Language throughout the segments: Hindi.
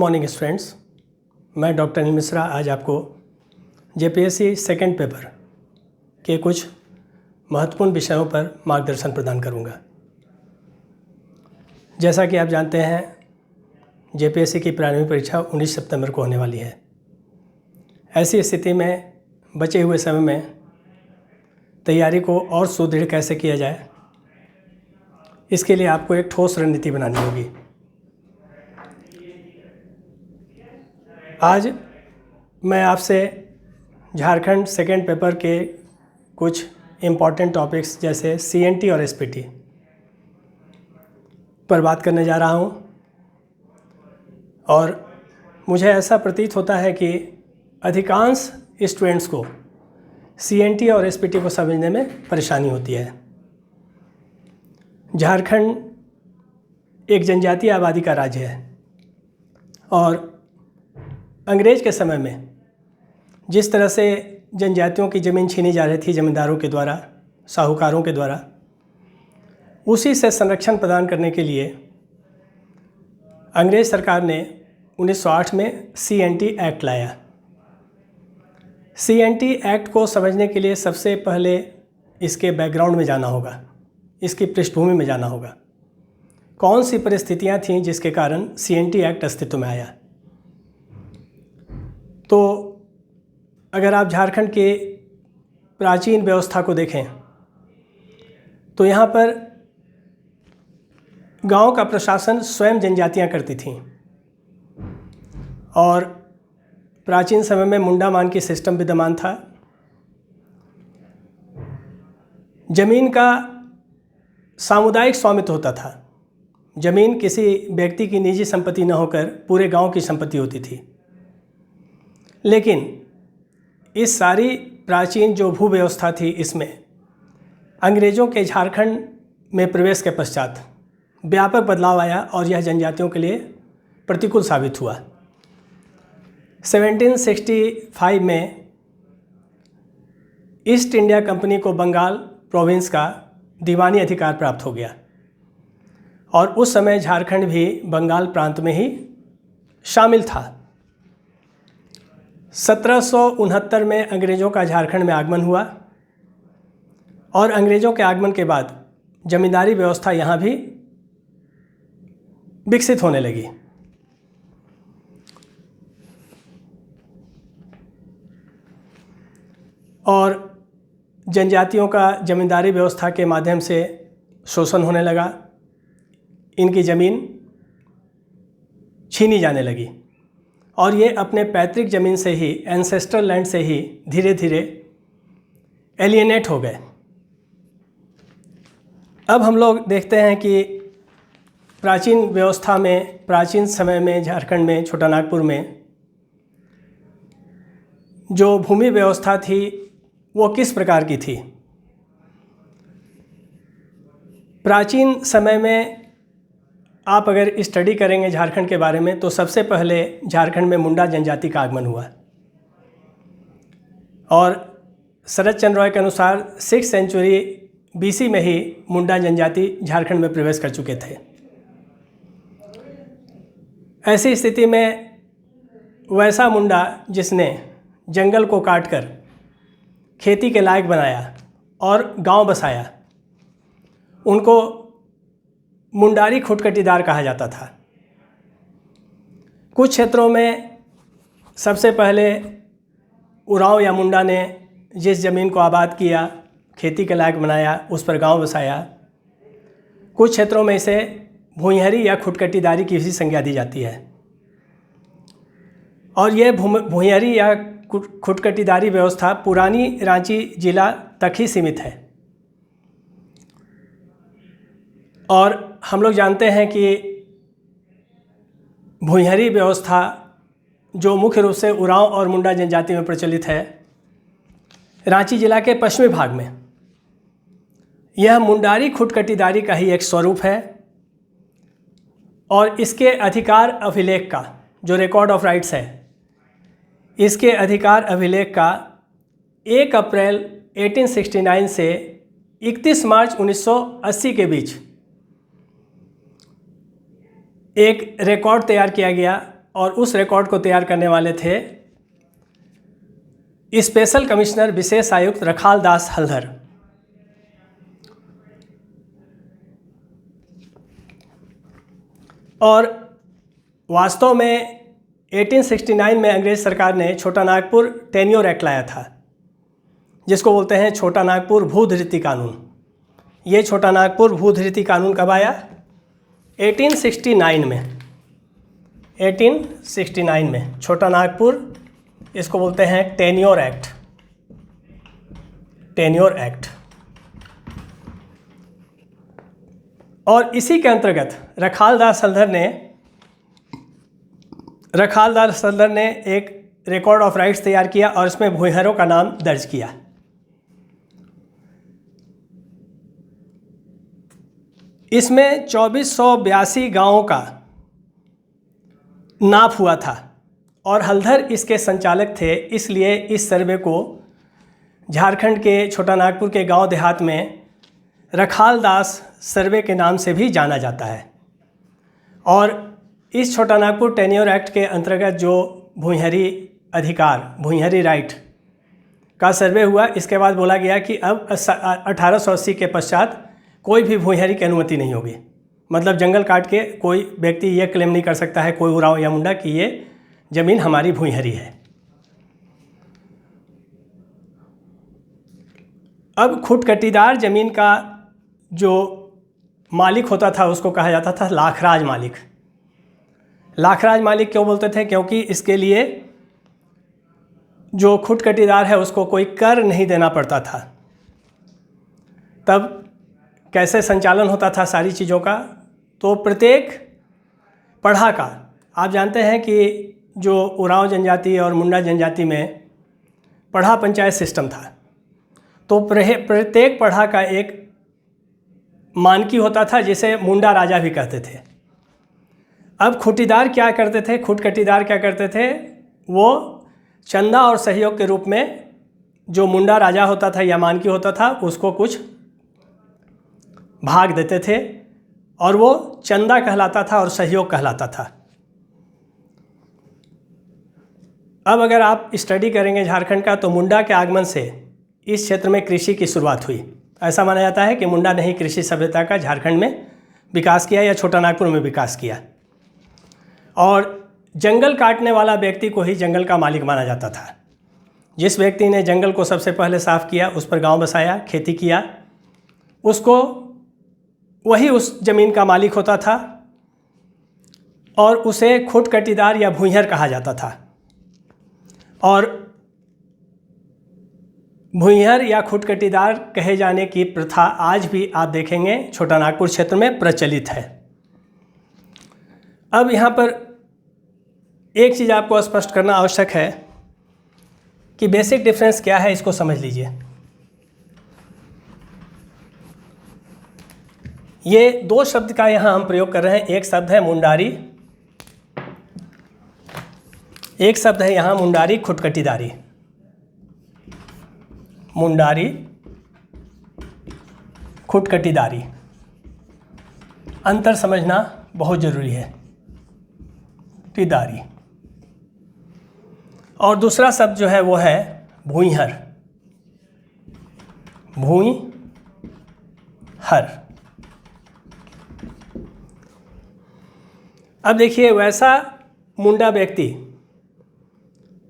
मॉर्निंग स्टूडेंट्स, मैं डॉक्टर अनिल मिश्रा आज आपको जेपीएससी सेकंड पेपर के कुछ महत्वपूर्ण विषयों पर मार्गदर्शन प्रदान करूंगा। जैसा कि आप जानते हैं, जेपीएससी की प्रारंभिक परीक्षा 19 सितंबर को होने वाली है। ऐसी स्थिति में बचे हुए समय में तैयारी को और सुदृढ़ कैसे किया जाए, इसके लिए आपको एक ठोस रणनीति बनानी होगी। आज मैं आपसे झारखंड सेकेंड पेपर के कुछ इम्पॉर्टेंट टॉपिक्स जैसे सीएनटी और एसपीटी पर बात करने जा रहा हूं, और मुझे ऐसा प्रतीत होता है कि अधिकांश स्टूडेंट्स को सीएनटी और एसपीटी को समझने में परेशानी होती है। झारखंड एक जनजातीय आबादी का राज्य है, और अंग्रेज के समय में जिस तरह से जनजातियों की ज़मीन छीनी जा रही थी ज़मींदारों के द्वारा, साहूकारों के द्वारा, उसी से संरक्षण प्रदान करने के लिए अंग्रेज सरकार ने 1908 में सीएनटी एक्ट लाया। सीएनटी एक्ट को समझने के लिए सबसे पहले इसके बैकग्राउंड में जाना होगा, इसकी पृष्ठभूमि में जाना होगा। कौन सी परिस्थितियां थीं जिसके कारण सीएनटी एक्ट अस्तित्व में आया। तो अगर आप झारखंड के प्राचीन व्यवस्था को देखें तो यहाँ पर गांव का प्रशासन स्वयं जनजातियाँ करती थीं, और प्राचीन समय में मुंडामान की सिस्टम विद्यमान था। जमीन का सामुदायिक स्वामित्व होता था। जमीन किसी व्यक्ति की निजी संपत्ति न होकर पूरे गांव की संपत्ति होती थी। लेकिन इस सारी प्राचीन जो भू व्यवस्था थी, इसमें अंग्रेज़ों के झारखंड में प्रवेश के पश्चात व्यापक बदलाव आया, और यह जनजातियों के लिए प्रतिकूल साबित हुआ। 1765 में ईस्ट इंडिया कंपनी को बंगाल प्रोविंस का दीवानी अधिकार प्राप्त हो गया, और उस समय झारखंड भी बंगाल प्रांत में ही शामिल था। 1769 में अंग्रेज़ों का झारखंड में आगमन हुआ, और अंग्रेज़ों के आगमन के बाद जमींदारी व्यवस्था यहाँ भी विकसित होने लगी। और जनजातियों का जमींदारी व्यवस्था के माध्यम से शोषण होने लगा, इनकी ज़मीन छीनी जाने लगी, और ये अपने पैतृक ज़मीन से ही, एंसेस्ट्रल लैंड से ही धीरे धीरे एलियनेट हो गए। अब हम लोग देखते हैं कि प्राचीन व्यवस्था में, प्राचीन समय में झारखंड में, छोटा नागपुर में जो भूमि व्यवस्था थी वो किस प्रकार की थी। प्राचीन समय में आप अगर स्टडी करेंगे झारखंड के बारे में, तो सबसे पहले झारखंड में मुंडा जनजाति का आगमन हुआ, और शरद चंद्र रॉय के अनुसार 6th सेंचुरी बीसी में ही मुंडा जनजाति झारखंड में प्रवेश कर चुके थे। ऐसी स्थिति में वैसा मुंडा जिसने जंगल को काटकर खेती के लायक बनाया और गांव बसाया, उनको मुंडारी खुटकटीदार कहा जाता था। कुछ क्षेत्रों में सबसे पहले उरांव या मुंडा ने जिस ज़मीन को आबाद किया, खेती के लायक बनाया, उस पर गांव बसाया। कुछ क्षेत्रों में इसे भुइंहरी या खुटकटीदारी की भी संज्ञा दी जाती है, और यह भुइंहरी या खुटकटीदारी व्यवस्था पुरानी रांची जिला तक ही सीमित है। और हम लोग जानते हैं कि भुइंहरी व्यवस्था जो मुख्य रूप से उरांव और मुंडा जनजाति में प्रचलित है, रांची जिला के पश्चिमी भाग में, यह मुंडारी खुटकटीदारी का ही एक स्वरूप है। और इसके अधिकार अभिलेख का जो रिकॉर्ड ऑफ राइट्स है, इसके अधिकार अभिलेख का 1 अप्रैल 1869 से 31 मार्च 1980 के बीच एक रिकॉर्ड तैयार किया गया और उस रिकॉर्ड को तैयार करने वाले थे स्पेशल कमिश्नर विशेष आयुक्त रखाल दास हल्दर। और वास्तव में 1869 में अंग्रेज सरकार ने छोटा नागपुर टेन्योर एक्ट लाया था, जिसको बोलते हैं छोटा नागपुर भूधृति कानून। ये छोटा नागपुर भूधृति कानून कब आया? 1869 में। 1869 में छोटा नागपुर, इसको बोलते हैं टेन्योर एक्ट। Tenure act. और इसी के अंतर्गत रखाल दास हल्दर ने एक रिकॉर्ड ऑफ राइट्स तैयार किया और इसमें भूइंहरों का नाम दर्ज किया। इसमें 2482 गांवों का नाप हुआ था और हल्दर इसके संचालक थे। इसलिए इस सर्वे को झारखंड के छोटा नागपुर के गांव देहात में रखाल दास सर्वे के नाम से भी जाना जाता है। और इस छोटा नागपुर टेन्योर एक्ट के अंतर्गत जो भूइंहरी अधिकार, भूइंहरी राइट का सर्वे हुआ, इसके बाद बोला गया कि अब 1880 के पश्चात कोई भी भूइंहरी की अनुमति नहीं होगी। मतलब जंगल काट के कोई व्यक्ति ये क्लेम नहीं कर सकता है, कोई उरांव या मुंडा, कि ये ज़मीन हमारी भूइंहरी है। अब खुटकटीदार ज़मीन का जो मालिक होता था उसको कहा जाता था लाखराज मालिक। लाखराज मालिक क्यों बोलते थे? क्योंकि इसके लिए जो खुटकटीदार है उसको कोई कर नहीं देना पड़ता था। तब कैसे संचालन होता था सारी चीज़ों का? तो प्रत्येक पढ़ा का, आप जानते हैं कि जो उरांव जनजाति और मुंडा जनजाति में पढ़ा पंचायत सिस्टम था, तो प्रत्येक पढ़ा का एक मानकी होता था जिसे मुंडा राजा भी कहते थे। अब खुटीदार क्या करते थे, खुटकटीदार क्या करते थे? वो चंदा और सहयोग के रूप में जो मुंडा राजा होता था या मानकी होता था उसको कुछ भाग देते थे और वो चंदा कहलाता था और सहयोग कहलाता था। अब अगर आप स्टडी करेंगे झारखंड का, तो मुंडा के आगमन से इस क्षेत्र में कृषि की शुरुआत हुई। ऐसा माना जाता है कि मुंडा ने ही कृषि सभ्यता का झारखंड में विकास किया या छोटा नागपुर में विकास किया। और जंगल काटने वाला व्यक्ति को ही जंगल का मालिक माना जाता था। जिस व्यक्ति ने जंगल को सबसे पहले साफ़ किया, उस पर गांव बसाया, खेती किया, उसको वही उस ज़मीन का मालिक होता था और उसे खुटकटीदार या भूइंहर कहा जाता था। और भूइंहर या खुटकटीदार कहे जाने की प्रथा आज भी आप देखेंगे छोटा नागपुर क्षेत्र में प्रचलित है। अब यहाँ पर एक चीज़ आपको स्पष्ट करना आवश्यक है कि बेसिक डिफरेंस क्या है, इसको समझ लीजिए। ये दो शब्द का यहाँ हम प्रयोग कर रहे हैं। एक शब्द है मुंडारी, एक शब्द है यहाँ मुंडारी खुटकटीदारी। मुंडारी खुटकटीदारी, अंतर समझना बहुत ज़रूरी है। टीदारी। और दूसरा शब्द जो है वो है भूइंहर। भूइंहर। अब देखिए, वैसा मुंडा व्यक्ति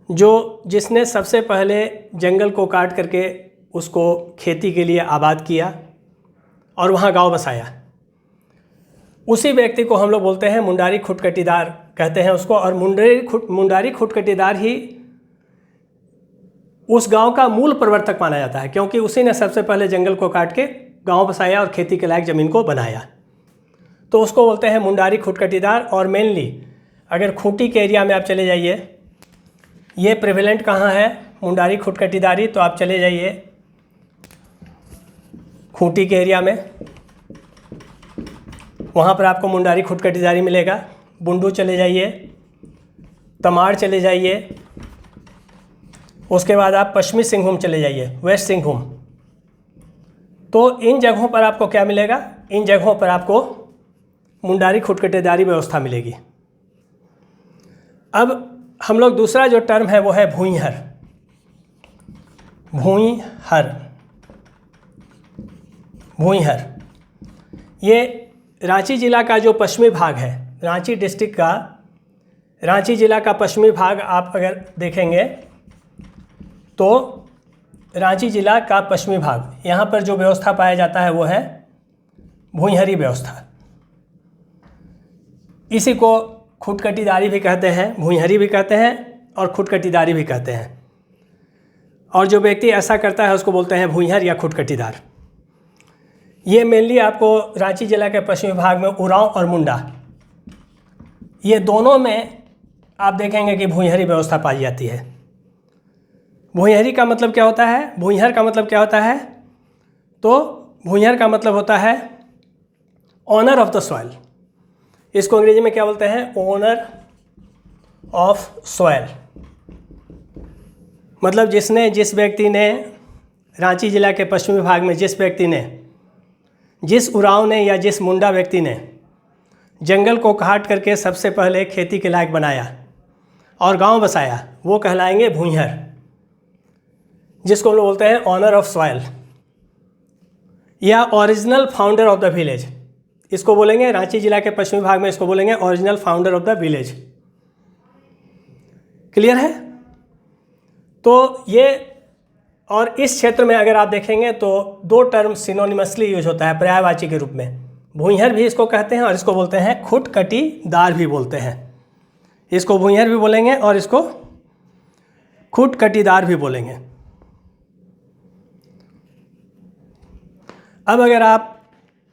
जिसने सबसे पहले जंगल को काट करके उसको खेती के लिए आबाद किया और वहाँ गांव बसाया, उसी व्यक्ति को हम लोग बोलते हैं मुंडारी खुटकटीदार कहते हैं उसको। और मुंडारी खुटकटीदार ही उस गांव का मूल प्रवर्तक माना जाता है, क्योंकि उसी ने सबसे पहले जंगल को काट के गांव बसाया और खेती के लायक ज़मीन को बनाया। तो उसको बोलते हैं मुंडारी खुटकटीदार। और मेनली अगर खूंटी के एरिया में आप चले जाइए, ये प्रेवेलेंट कहाँ है मुंडारी खुटकटीदारी, तो आप चले जाइए खूंटी के एरिया में, वहाँ पर आपको मुंडारी खुटकटीदारी मिलेगा। बुंडू चले जाइए, तमाड़ चले जाइए, उसके बाद आप पश्चिमी सिंहभूम चले जाइए, वेस्ट सिंहभूम। तो इन जगहों पर आपको क्या मिलेगा? इन जगहों पर आपको मुंडारी खुटकटीदारी व्यवस्था मिलेगी। अब हम लोग दूसरा जो टर्म है वो है भूइहर। भूइहर, भूइहर ये रांची जिला का जो पश्चिमी भाग है, रांची डिस्ट्रिक्ट का, रांची जिला का पश्चिमी भाग आप अगर देखेंगे तो रांची जिला का पश्चिमी भाग, यहाँ पर जो व्यवस्था पाया जाता है वो है भूइहरी व्यवस्था। इसी को खुटकटीदारी भी कहते हैं, भूइहरी भी कहते हैं और खुटकटीदारी भी कहते हैं। और जो व्यक्ति ऐसा करता है उसको बोलते हैं भूइहर या खुटकटीदार। ये मेनली आपको रांची जिला के पश्चिमी भाग में उरांव और मुंडा, ये दोनों में आप देखेंगे कि भूइहरी व्यवस्था पाई जाती है। भूइहरी का मतलब क्या होता है? भूइहर का मतलब क्या होता है? तो भूइहर का मतलब होता है ऑनर ऑफ द सॉइल। इसको अंग्रेजी में क्या बोलते हैं? Owner of soil. मतलब जिस व्यक्ति ने रांची जिला के पश्चिमी भाग में जिस व्यक्ति ने, जिस उरांव ने या जिस मुंडा व्यक्ति ने जंगल को काट करके सबसे पहले खेती के लायक बनाया और गांव बसाया, वो कहलाएंगे भूइहर, जिसको हम लोग बोलते हैं ऑनर ऑफ सॉइल या original founder of the village. इसको बोलेंगे रांची जिला के पश्चिमी भाग में, इसको बोलेंगे original founder of the village. Clear है? तो ये, और इस क्षेत्र में अगर आप देखेंगे तो दो टर्म सिनोनिमसली यूज होता है, पर्यायवाची के रूप में। भूइहर भी इसको कहते हैं और इसको बोलते हैं खुटकटीदार भी बोलते हैं। इसको भूइहर भी बोलेंगे और इसको खुटकटीदार भी बोलेंगे। अब अगर आप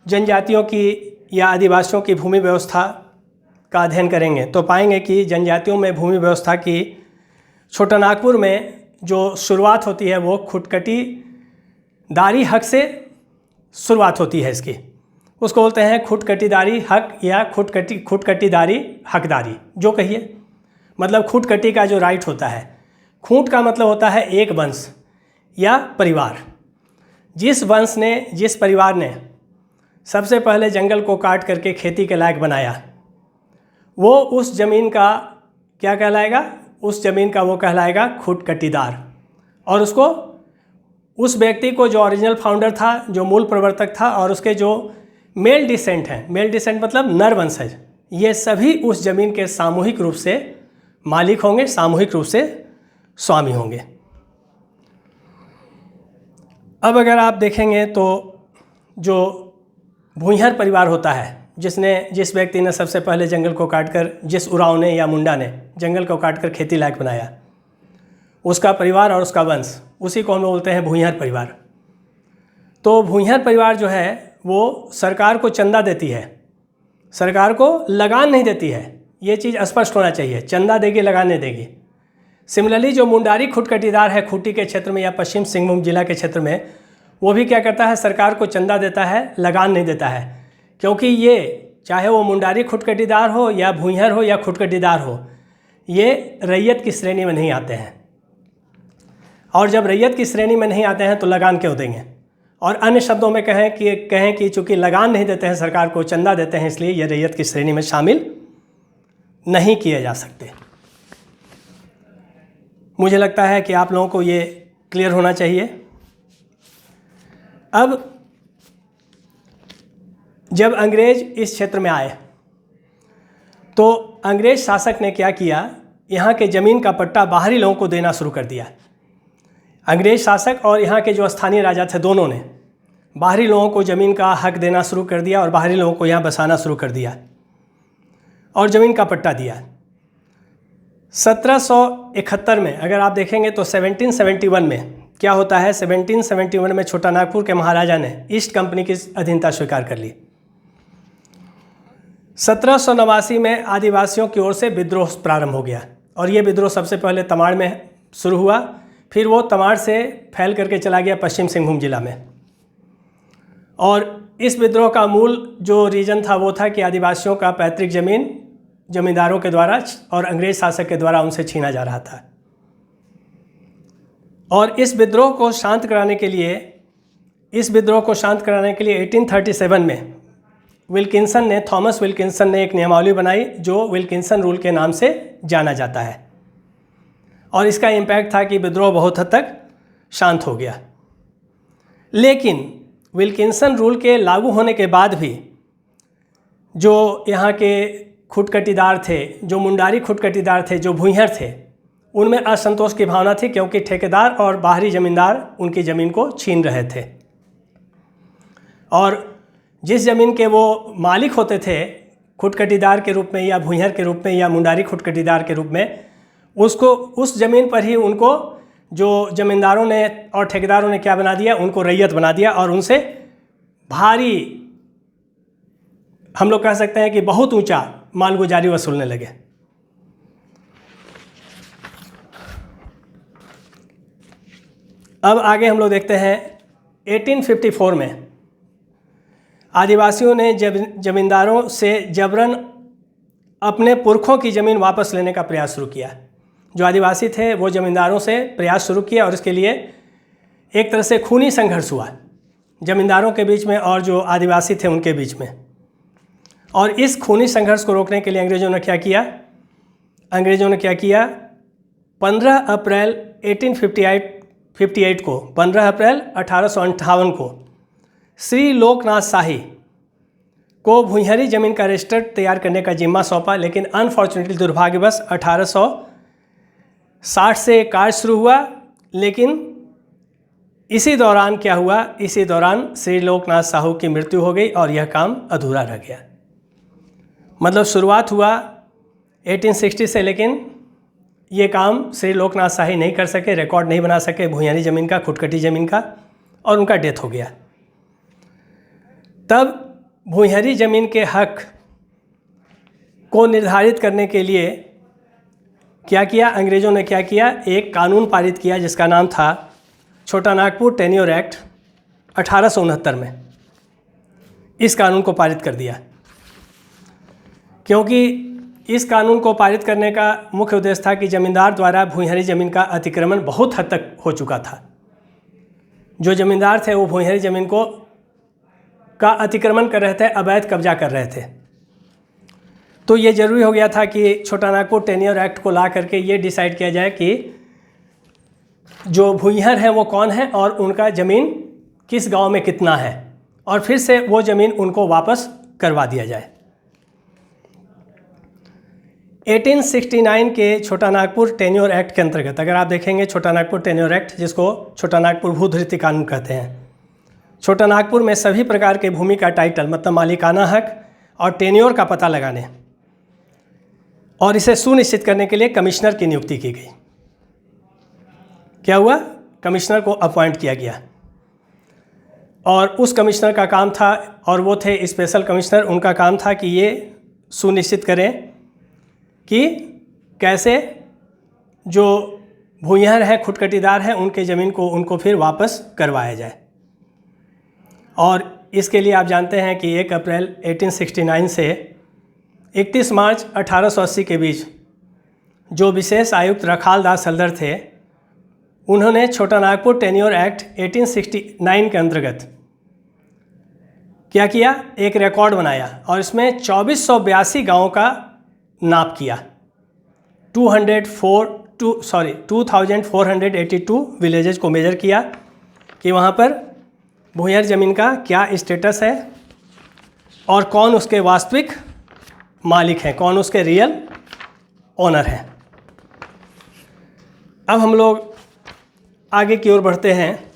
जनजातियों की या आदिवासियों की भूमि व्यवस्था का अध्ययन करेंगे तो पाएंगे कि जनजातियों में भूमि व्यवस्था की छोटानागपुर में जो शुरुआत होती है वो खुटकटीदारी हक से शुरुआत होती है इसकी। उसको बोलते हैं खुटकटीदारी हक या खुटकटीदारी हकदारी, जो कहिए। मतलब खुटकटी का जो राइट होता है, खूंट का मतलब होता है एक वंश या परिवार। जिस वंश ने, जिस परिवार ने सबसे पहले जंगल को काट करके खेती के लायक बनाया, वो उस ज़मीन का क्या कहलाएगा? उस ज़मीन का वो कहलाएगा खुटकटीदार। और उसको, उस व्यक्ति को जो ओरिजिनल फाउंडर था, जो मूल प्रवर्तक था, और उसके जो मेल डिसेंट हैं, मेल डिसेंट मतलब नर वंशज, ये सभी उस ज़मीन के सामूहिक रूप से मालिक होंगे, सामूहिक रूप से स्वामी होंगे। अब अगर आप देखेंगे तो जो भूइहर परिवार होता है, जिस व्यक्ति ने सबसे पहले जंगल को काटकर, जिस उरांव ने या मुंडा ने जंगल को काटकर खेती लायक बनाया, उसका परिवार और उसका वंश, उसी को हम लोग बोलते हैं भूइहर परिवार। तो भूइहर परिवार जो है वो सरकार को चंदा देती है, सरकार को लगान नहीं देती है। ये चीज़ स्पष्ट होना चाहिए, चंदा देगी, लगान नहीं देगी। सिमिलरली जो मुंडारी खुटकटीदार है खूंटी के क्षेत्र में या पश्चिम सिंहभूम जिला के क्षेत्र में, वो भी क्या करता है? सरकार को चंदा देता है, लगान नहीं देता है। क्योंकि ये, चाहे वो मुंडारी खुटकटीदार हो या भूइहर हो या खुटकटीदार हो, ये रैयत की श्रेणी में नहीं आते हैं। और जब रैयत की श्रेणी में नहीं आते हैं तो लगान क्यों देंगे? और अन्य शब्दों में कहें कि चूँकि लगान नहीं देते हैं, सरकार को चंदा देते हैं, इसलिए ये रैयत की श्रेणी में शामिल नहीं किए जा सकते। मुझे लगता है कि आप लोगों को ये क्लियर होना चाहिए। अब जब अंग्रेज इस क्षेत्र में आए तो अंग्रेज शासक ने क्या किया? यहाँ के ज़मीन का पट्टा बाहरी लोगों को देना शुरू कर दिया। अंग्रेज शासक और यहाँ के जो स्थानीय राजा थे, दोनों ने बाहरी लोगों को ज़मीन का हक देना शुरू कर दिया और बाहरी लोगों को यहाँ बसाना शुरू कर दिया और ज़मीन का पट्टा दिया। 1771 में अगर आप देखेंगे तो 1771 में क्या होता है? 1771 में छोटानागपुर के महाराजा ने ईस्ट कंपनी की अधीनता स्वीकार कर ली। 1789 में आदिवासियों की ओर से विद्रोह प्रारंभ हो गया और ये विद्रोह सबसे पहले तमाड़ में शुरू हुआ, फिर वो तमाड़ से फैल करके चला गया पश्चिम सिंहभूम जिला में। और इस विद्रोह का मूल जो रीजन था वो था कि आदिवासियों का पैतृक ज़मीन जमींदारों के द्वारा और अंग्रेज शासक के द्वारा उनसे छीना जा रहा था। और इस विद्रोह को शांत कराने के लिए 1837 में थॉमस विल्किंसन ने एक नियमावली बनाई जो विल्किंसन रूल के नाम से जाना जाता है। और इसका इम्पैक्ट था कि विद्रोह बहुत हद तक शांत हो गया। लेकिन विल्किंसन रूल के लागू होने के बाद भी जो यहाँ के खुटकटीदार थे, जो मुंडारी खुटकटीदार थे, जो भूइंहर थे, उनमें असंतोष की भावना थी, क्योंकि ठेकेदार और बाहरी ज़मींदार उनकी ज़मीन को छीन रहे थे। और जिस ज़मीन के वो मालिक होते थे खुटकटीदार के रूप में या भूइंहर के रूप में या मुंडारी खुटकटीदार के रूप में, उसको उस ज़मीन पर ही उनको जो ज़मींदारों ने और ठेकेदारों ने क्या बना दिया, उनको रैयत बना दिया और उनसे भारी, हम लोग कह सकते हैं कि बहुत ऊंचा मालगुजारी वसूलने लगे। अब आगे हम लोग देखते हैं 1854 में आदिवासियों ने जमींदारों से जबरन अपने पुरखों की ज़मीन वापस लेने का प्रयास शुरू किया। जो आदिवासी थे वो ज़मींदारों से प्रयास शुरू किया और इसके लिए एक तरह से खूनी संघर्ष हुआ ज़मींदारों के बीच में और जो आदिवासी थे उनके बीच में। और इस खूनी संघर्ष को रोकने के लिए अंग्रेज़ों ने क्या किया, 15 अप्रैल 1858 को, 15 अप्रैल 1858 को श्री लोकनाथ शाही को भूइंहरी ज़मीन का रजिस्टर तैयार करने का जिम्मा सौंपा। लेकिन अनफॉर्चुनेटली, दुर्भाग्यवश 1860 से कार्य शुरू हुआ, लेकिन इसी दौरान क्या हुआ, इसी दौरान श्री लोकनाथ साहू की मृत्यु हो गई और यह काम अधूरा रह गया। मतलब शुरुआत हुआ 1860 से, लेकिन ये काम श्री लोकनाथ शाही नहीं कर सके, रिकॉर्ड नहीं बना सके भूइंहरी ज़मीन का, खुटकटी ज़मीन का, और उनका डेथ हो गया। तब भूइंहरी ज़मीन के हक को निर्धारित करने के लिए क्या किया, अंग्रेज़ों ने क्या किया, एक कानून पारित किया जिसका नाम था छोटा नागपुर टेन्योर एक्ट 1869 में। इस कानून को पारित कर दिया, क्योंकि इस कानून को पारित करने का मुख्य उद्देश्य था कि ज़मींदार द्वारा भूइंहरी ज़मीन का अतिक्रमण बहुत हद तक हो चुका था। जो ज़मींदार थे वो भूइंहरी ज़मीन का अतिक्रमण कर रहे थे, अवैध कब्जा कर रहे थे। तो ये ज़रूरी हो गया था कि छोटा नागपुर टेन्योर एक्ट को ला करके ये डिसाइड किया जाए कि जो भूइंहर हैं वो कौन है और उनका ज़मीन किस गांव में कितना है, और फिर से वो ज़मीन उनको वापस करवा दिया जाए। 1869 के छोटा नागपुर टेन्योर एक्ट के अंतर्गत, अगर आप देखेंगे छोटा नागपुर टेन्योर एक्ट, जिसको छोटा नागपुर भूधृति कानून कहते हैं, छोटा नागपुर में सभी प्रकार के भूमि का टाइटल, मतलब मालिकाना हक और टेन्योर का पता लगाने और इसे सुनिश्चित करने के लिए कमिश्नर की नियुक्ति की गई। क्या हुआ, कमिश्नर को अपॉइंट किया गया और उस कमिश्नर का काम था, और वो थे स्पेशल कमिश्नर, उनका काम था कि ये सुनिश्चित करें कि कैसे जो भूइंहर हैं, खुटकटीदार हैं, उनके ज़मीन को उनको फिर वापस करवाया जाए। और इसके लिए आप जानते हैं कि 1 अप्रैल 1869 से 31 मार्च 1880 के बीच जो विशेष आयुक्त रखाल दास हल्दर थे, उन्होंने छोटा नागपुर टेन्योर एक्ट 1869 के अंतर्गत क्या किया, एक रिकॉर्ड बनाया और इसमें 2482 गाँवों का नाप किया। 2482 विलेजेस को मेजर किया कि वहाँ पर भूइंहर ज़मीन का क्या स्टेटस है और कौन उसके वास्तविक मालिक हैं, कौन उसके रियल ओनर हैं। अब हम लोग आगे की ओर बढ़ते हैं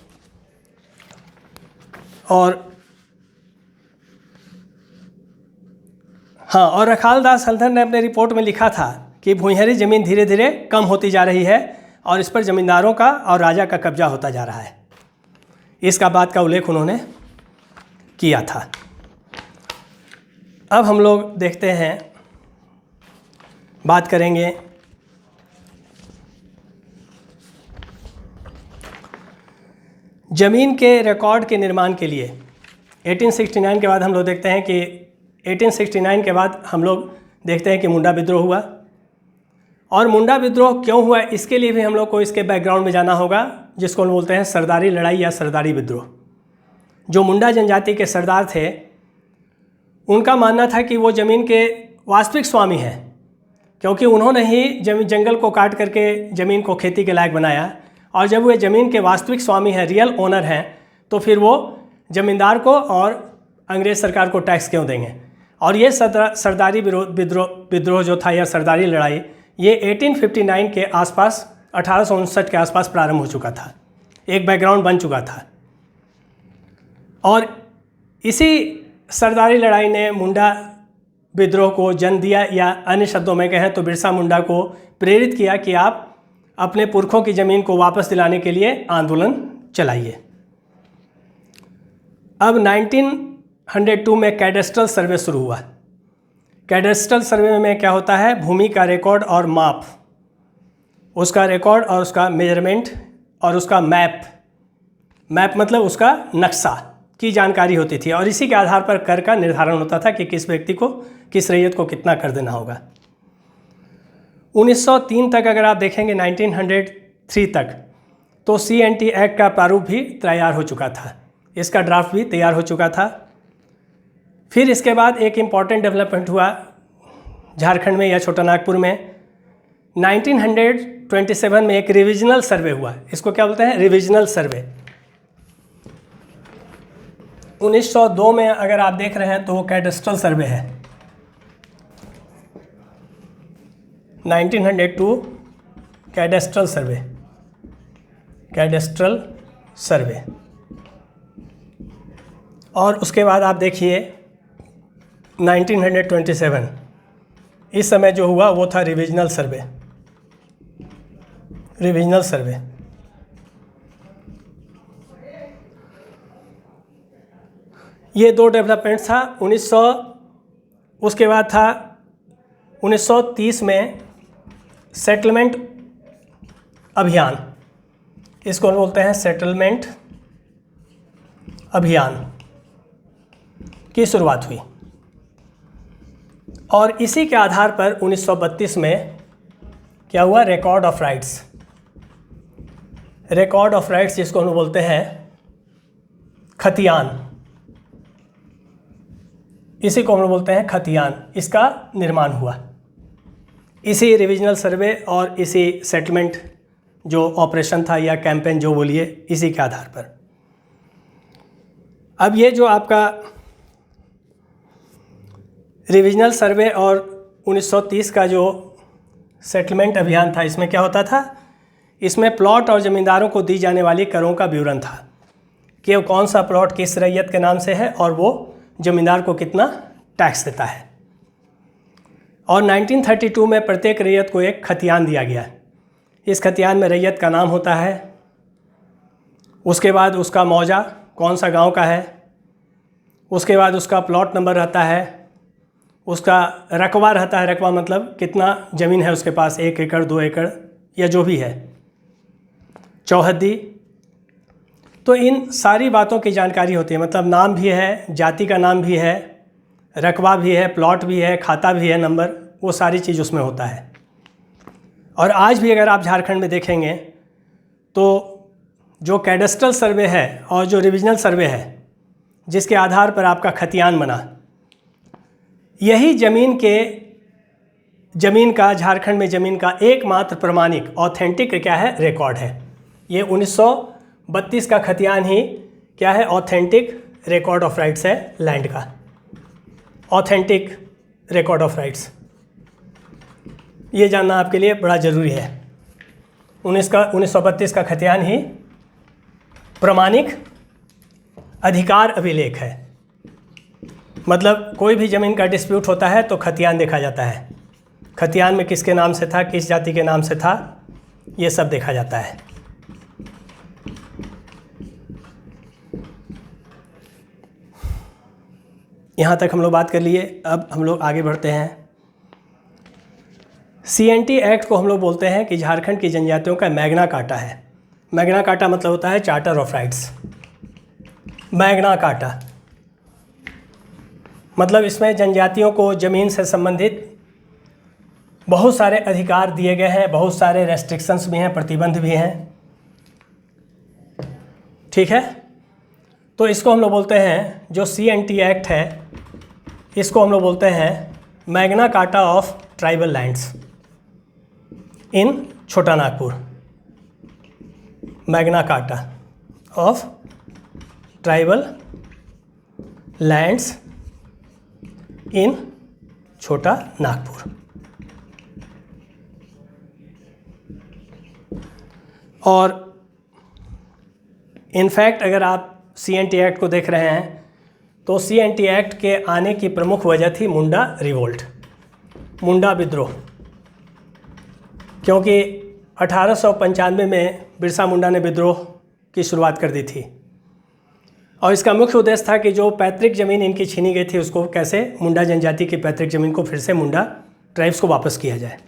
और और रखाल दास हल्दर ने अपने रिपोर्ट में लिखा था कि भूइंहरी ज़मीन धीरे धीरे कम होती जा रही है और इस पर ज़मींदारों का और राजा का कब्जा होता जा रहा है। इसका बात का उल्लेख उन्होंने किया था। अब हम लोग देखते हैं, बात करेंगे ज़मीन के रिकॉर्ड के निर्माण के लिए। 1869 के बाद हम लोग देखते हैं कि 1869 के बाद हम लोग देखते हैं कि मुंडा विद्रोह हुआ। और मुंडा विद्रोह क्यों हुआ, इसके लिए भी हम लोग को इसके बैकग्राउंड में जाना होगा, जिसको हम बोलते हैं सरदारी लड़ाई या सरदारी विद्रोह। जो मुंडा जनजाति के सरदार थे, उनका मानना था कि वो ज़मीन के वास्तविक स्वामी हैं, क्योंकि उन्होंने ही जंगल को काट करके ज़मीन को खेती के लायक बनाया, और जब वे ज़मीन के वास्तविक स्वामी हैं, रियल ओनर हैं, तो फिर वो ज़मींदार को और अंग्रेज़ सरकार को टैक्स क्यों देंगे। और ये सरदारी विद्रोह जो था या सरदारी लड़ाई, ये 1859 के आसपास, 1859 के आसपास प्रारंभ हो चुका था, एक बैकग्राउंड बन चुका था। और इसी सरदारी लड़ाई ने मुंडा विद्रोह को जन्म दिया, या अन्य शब्दों में कहें तो बिरसा मुंडा को प्रेरित किया कि आप अपने पुरखों की ज़मीन को वापस दिलाने के लिए आंदोलन चलाइए। अब 1902 में कैडेस्ट्रल सर्वे शुरू हुआ। कैडेस्ट्रल सर्वे में क्या होता है, भूमि का रिकॉर्ड और माप, उसका रिकॉर्ड और उसका मेजरमेंट और उसका मैप मतलब उसका नक्शा की जानकारी होती थी, और इसी के आधार पर कर का निर्धारण होता था कि किस व्यक्ति को, किस रैयत को कितना कर देना होगा। 1903 तक अगर आप देखेंगे, 1903 तक, तो CNT एक्ट का प्रारूप भी तैयार हो चुका था, इसका ड्राफ्ट भी तैयार हो चुका था। फिर इसके बाद एक इम्पॉर्टेंट डेवलपमेंट हुआ झारखंड में या छोटा नागपुर में। 1927 में एक रिविजनल सर्वे हुआ, इसको क्या बोलते हैं, रिविजनल सर्वे। 1902 में अगर आप देख रहे हैं तो वो कैडेस्ट्रल सर्वे है। 1902 कैडेस्ट्रल सर्वे। और उसके बाद आप देखिए 1927, इस समय जो हुआ वो था रिविजनल सर्वे। ये दो डेवलपमेंट था। उसके बाद था 1930 में सेटलमेंट अभियान, इसको बोलते हैं सेटलमेंट अभियान की शुरुआत हुई। और इसी के आधार पर 1932 में क्या हुआ, रिकॉर्ड ऑफ राइट्स जिसको हम बोलते हैं खतियान, इसी को हम बोलते हैं खतियान, इसका निर्माण हुआ इसी रिविजनल सर्वे और इसी सेटलमेंट जो ऑपरेशन था या कैंपेन जो बोलिए, इसी के आधार पर। अब ये जो आपका रिविजनल सर्वे और 1930 का जो सेटलमेंट अभियान था, इसमें क्या होता था, इसमें प्लॉट और ज़मींदारों को दी जाने वाली करों का विवरण था कि वो कौन सा प्लॉट किस रैयत के नाम से है और वो ज़मींदार को कितना टैक्स देता है। और 1932 में प्रत्येक रैयत को एक खतियान दिया गया। इस खतियान में रैयत का नाम होता है, उसके बाद उसका मौजा कौन सा गांव का है, उसके बाद उसका प्लॉट नंबर रहता है, उसका रकबा रहता है, रकबा मतलब कितना ज़मीन है उसके पास, 1 एकड़ 2 एकड़ या जो भी है, चौहद्दी। तो इन सारी बातों की जानकारी होती है, मतलब नाम भी है, जाति का नाम भी है, रकबा भी है, प्लॉट भी है, खाता भी है, नंबर, वो सारी चीज़ उसमें होता है। और आज भी अगर आप झारखंड में देखेंगे तो जो कैडेस्ट्रल सर्वे है और जो रिविजनल सर्वे है, जिसके आधार पर आपका खतियान बना, यही ज़मीन का झारखंड में ज़मीन का एकमात्र प्रमाणिक ऑथेंटिक क्या है, रिकॉर्ड है। ये 1932 का खतियान ही क्या है, ऑथेंटिक रिकॉर्ड ऑफ राइट्स है लैंड का, ऑथेंटिक रिकॉर्ड ऑफ राइट्स। ये जानना आपके लिए बड़ा ज़रूरी है। 1932 का खतियान ही प्रमाणिक अधिकार अभिलेख है। मतलब कोई भी ज़मीन का डिस्प्यूट होता है तो खतियान देखा जाता है, खतियान में किसके नाम से था, किस जाति के नाम से था, ये सब देखा जाता है। यहाँ तक हम लोग बात कर लिए। अब हम लोग आगे बढ़ते हैं। CNT एक्ट को हम लोग बोलते हैं कि झारखंड की जनजातियों का मैग्ना कार्टा है। मैग्ना कार्टा मतलब होता है charter of rights. Magna carta मतलब इसमें जनजातियों को ज़मीन से संबंधित बहुत सारे अधिकार दिए गए हैं, बहुत सारे रेस्ट्रिक्शंस भी हैं, प्रतिबंध भी हैं, ठीक है। तो इसको हम लोग बोलते हैं, जो CNT एक्ट है, इसको हम लोग बोलते हैं Magna Carta of tribal lands. In Chota Nagpur, Magna Carta of tribal lands in Chota Nagpur. और इनफैक्ट अगर आप CNT एक्ट को देख रहे हैं तो CNT एक्ट के आने की प्रमुख वजह थी मुंडा रिवोल्ट, मुंडा विद्रोह, क्योंकि 1895 में बिरसा मुंडा ने विद्रोह की शुरुआत कर दी थी और इसका मुख्य उद्देश्य था कि जो पैतृक ज़मीन इनकी छीनी गई थी उसको कैसे मुंडा जनजाति की पैतृक ज़मीन को फिर से मुंडा ट्राइब्स को वापस किया जाए।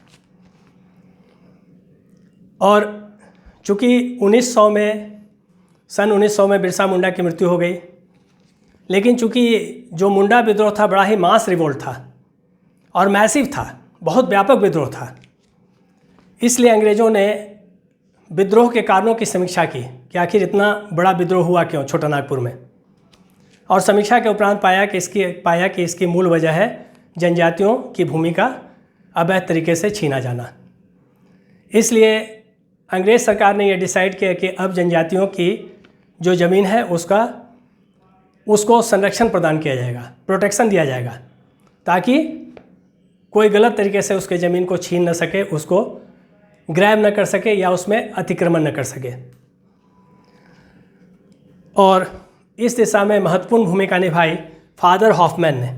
और चूँकि 1900 में सन 1900 में बिरसा मुंडा की मृत्यु हो गई, लेकिन चूँकि जो मुंडा विद्रोह था बड़ा ही मास रिवोल्ट था और मैसिव था, बहुत व्यापक विद्रोह था, इसलिए अंग्रेज़ों ने विद्रोह के कारणों की समीक्षा की कि आखिर इतना बड़ा विद्रोह हुआ क्यों छोटा नागपुर में। और समीक्षा के उपरांत पाया कि इसकी मूल वजह है जनजातियों की भूमि का अवैध तरीके से छीना जाना। इसलिए अंग्रेज़ सरकार ने यह डिसाइड किया कि अब जनजातियों की जो ज़मीन है उसको संरक्षण प्रदान किया जाएगा, प्रोटेक्शन दिया जाएगा, ताकि कोई गलत तरीके से उसके ज़मीन को छीन न सके, उसको ग्रैब न कर सके या उसमें अतिक्रमण न कर सके। और इस दिशा में महत्वपूर्ण भूमिका निभाई फादर हॉफमैन ने।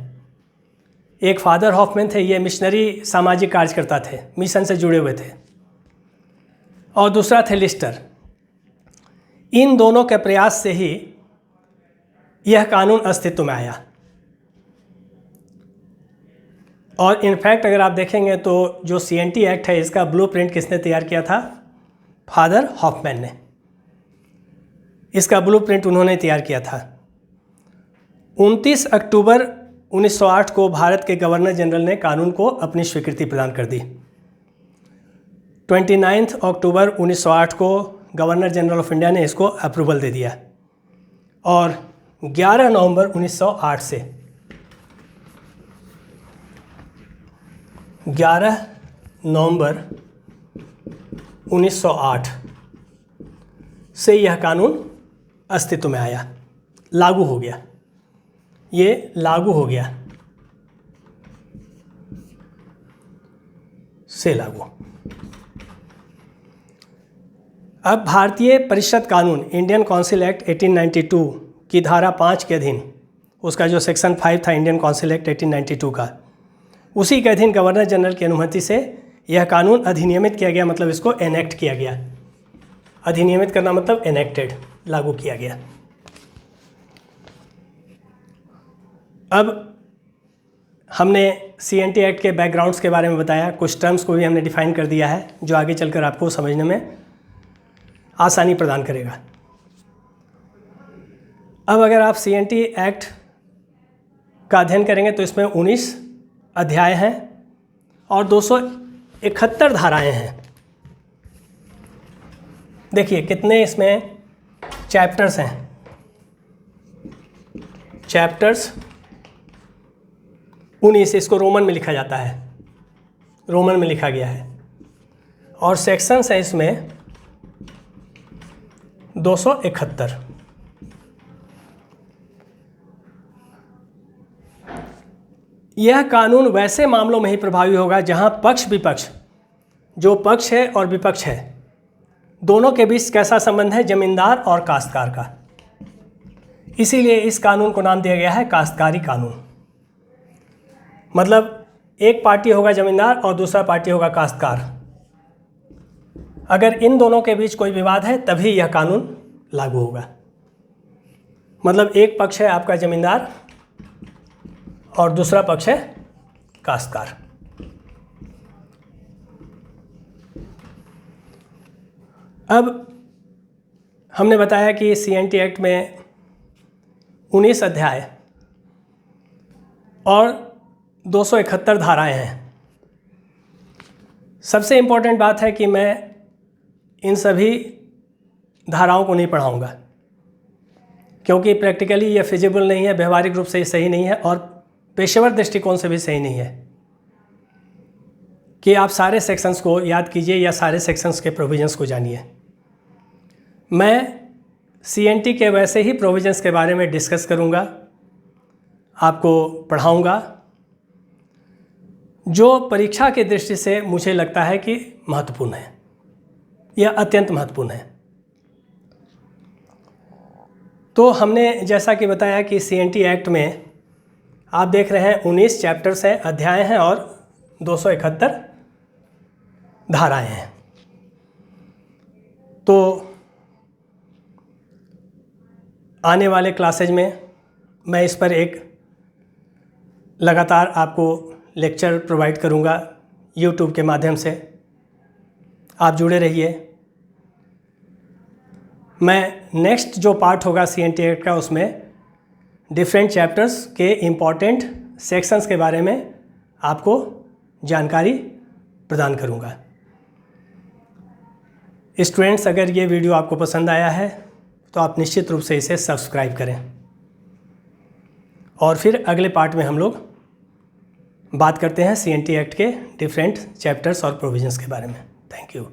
एक फादर हॉफमैन थे, ये मिशनरी सामाजिक कार्यकर्ता थे, मिशन से जुड़े हुए थे, और दूसरा थे लिस्टर। इन दोनों के प्रयास से ही यह कानून अस्तित्व में आया। और इनफैक्ट अगर आप देखेंगे तो जो CNT एक्ट है इसका ब्लूप्रिंट किसने तैयार किया था? फादर हॉफमैन ने। इसका ब्लूप्रिंट उन्होंने तैयार किया था। 29 अक्टूबर 1908 को भारत के गवर्नर जनरल ने कानून को अपनी स्वीकृति प्रदान कर दी। 29 अक्टूबर 1908 को गवर्नर जनरल ऑफ इंडिया ने इसको अप्रूवल दे दिया और 11 नवंबर 1908 से 11 नवंबर 1908 से यह कानून अस्तित्व में आया, लागू हो गया। ये लागू हो गया, से लागू। अब भारतीय परिषद कानून इंडियन काउंसिल एक्ट 1892 की धारा 5 के अधीन, उसका जो सेक्शन 5 था इंडियन काउंसिल एक्ट 1892 का, उसी के अधीन गवर्नर जनरल की अनुमति से यह कानून अधिनियमित किया गया, मतलब इसको एनेक्ट किया गया। अधिनियमित करना मतलब एनेक्टेड, लागू किया गया। अब हमने CNT एक्ट के बैकग्राउंड्स के बारे में बताया, कुछ टर्म्स को भी हमने डिफाइन कर दिया है जो आगे चलकर आपको समझने में आसानी प्रदान करेगा। अब अगर आप CNT एक्ट का अध्ययन करेंगे तो इसमें 19 अध्याय हैं और 271 धाराएं हैं। देखिए कितने इसमें चैप्टर्स हैं। चैप्टर्स 19, इसको रोमन में लिखा जाता है, रोमन में लिखा गया है, और सेक्शंस हैं इसमें 271। यह कानून वैसे मामलों में ही प्रभावी होगा जहां पक्ष विपक्ष, जो पक्ष है और विपक्ष है, दोनों के बीच कैसा संबंध है, जमींदार और काश्तकार का। इसीलिए इस कानून को नाम दिया गया है काश्तकारी कानून। मतलब एक पार्टी होगा जमींदार और दूसरा पार्टी होगा काश्तकार। अगर इन दोनों के बीच कोई विवाद है तभी यह कानून लागू होगा। मतलब एक पक्ष है आपका जमींदार और दूसरा पक्ष है काश्तकार। अब हमने बताया कि CNT एक्ट में 19 अध्याय और 271 धाराएं हैं। सबसे इम्पोर्टेंट बात है कि मैं इन सभी धाराओं को नहीं पढ़ाऊंगा, क्योंकि प्रैक्टिकली ये फिजिबल नहीं है, व्यवहारिक रूप से ये सही नहीं है और पेशेवर दृष्टिकोण से भी सही नहीं है कि आप सारे सेक्शंस को याद कीजिए या सारे सेक्शंस के प्रोविजंस को जानिए। मैं CNT के वैसे ही प्रोविजंस के बारे में डिस्कस करूंगा, आपको पढ़ाऊंगा, जो परीक्षा की दृष्टि से मुझे लगता है कि महत्वपूर्ण है या अत्यंत महत्वपूर्ण है। तो हमने जैसा कि बताया कि CNT एक्ट में आप देख रहे हैं 19 चैप्टर्स हैं, अध्याय हैं और 271 धाराएं हैं। तो आने वाले क्लासेज में मैं इस पर एक लगातार आपको लेक्चर प्रोवाइड करूंगा YouTube के माध्यम से। आप जुड़े रहिए। मैं नेक्स्ट जो पार्ट होगा CNT एक्ट का, उसमें डिफरेंट चैप्टर्स के इम्पॉर्टेंट सेक्शंस के बारे में आपको जानकारी प्रदान करूंगा। स्टूडेंट्स, अगर ये वीडियो आपको पसंद आया है तो आप निश्चित रूप से इसे सब्सक्राइब करें और फिर अगले पार्ट में हम लोग बात करते हैं CNT एक्ट के डिफरेंट चैप्टर्स और प्रोविजंस के बारे में। Thank you.